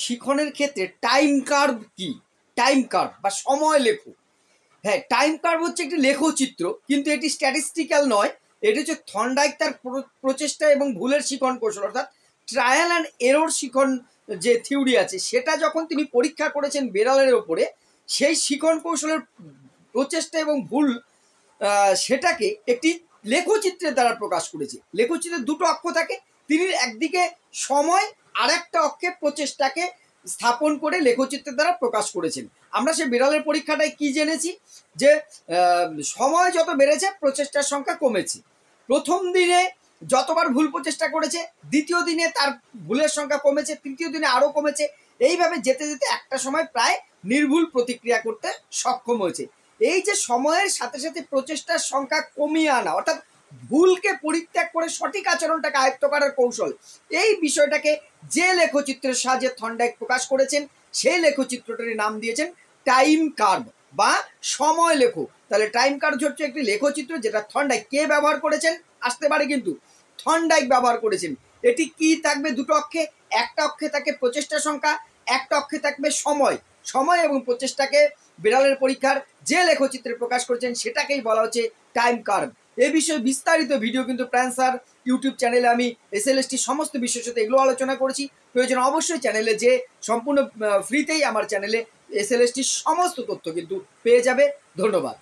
শিখনের ক্ষেত্রে time curve কি? Time curve বা সময় লেখো। হ্যাঁ, টাইম কার্ভ হচ্ছে একটি লেখচিত্র, কিন্তু এটি স্ট্যাটিস্টিক্যাল নয়। এটি হচ্ছে থর্নডাইক তার প্রচেষ্টা এবং ভুলের শিখন কৌশল, অর্থাৎ ট্রায়াল অ্যান্ড এরর শিখন যে থিওরি আছে, সেটা যখন তিনি পরীক্ষা করেছেন বেড়ালের ওপরে, সেই শিখন কৌশলের প্রচেষ্টা এবং ভুল সেটাকে একটি লেখচিত্রের দ্বারা প্রকাশ করেছে। লেখচিত্রের দুটো অক্ষ থাকে, তিনি একদিকে সময় আর একটা অক্ষে প্রচেষ্টাকে স্থাপন করে লেখচিত্রের দ্বারা প্রকাশ করেছেন। আমরা সে বিড়ালের পরীক্ষাটায় কি জেনেছি যে সময় যত বেড়েছে প্রচেষ্টার সংখ্যা কমেছে। প্রথম দিনে যতবার ভুল প্রচেষ্টা করেছে, দ্বিতীয় দিনে তার ভুলের সংখ্যা কমেছে, তৃতীয় দিনে আরও কমেছে। এইভাবে যেতে যেতে একটা সময় প্রায় নির্ভুল প্রতিক্রিয়া করতে সক্ষম হয়েছে। এই যে সময়ের সাথে সাথে প্রচেষ্টার সংখ্যা কমিয়ে আনা, অর্থাৎ ভুলকে পরিত্যাগ করে সঠিক আচরণটাকে আয়ত্ত করার কৌশল, এই বিষয়টাকে যে লেখচিত্রের সাহায্যে থর্নডাইক প্রকাশ করেছেন, সেই লেখচিত্রটার নাম দিয়েছেন টাইম কার্ভ বা সময় লেখো। তাহলে টাইম কার্ভ হচ্ছে একটি লেখচিত্র যেটা থর্নডাইক কে ব্যবহার করেছেন, আসতে পারে কিন্তু থর্নডাইক ব্যবহার করেছেন। এটি কি থাকবে দুটো অক্ষে, একটা অক্ষে থাকে প্রচেষ্টা সংখ্যা, একটা অক্ষে থাকবে সময়। সময় এবং প্রচেষ্টাকে বিড়ালের পরীক্ষার যে লেখচিত্রে প্রকাশ করেছেন সেটাকেই বলা হচ্ছে টাইম কার্ভ। এই বিষয়ে বিস্তারিত ভিডিও কিন্তু প্রাণ স্যার ইউটিউব চ্যানেলে আমি এসএলএসটি সমস্ত বিষয়ের সাথে এগুলো আলোচনা করেছি। প্রয়োজন অবশ্যই চ্যানেলে যে সম্পূর্ণ ফ্রিতেই আমার চ্যানেলে এসএলএসটির সমস্ত তথ্য কিন্তু পেয়ে যাবে। ধন্যবাদ।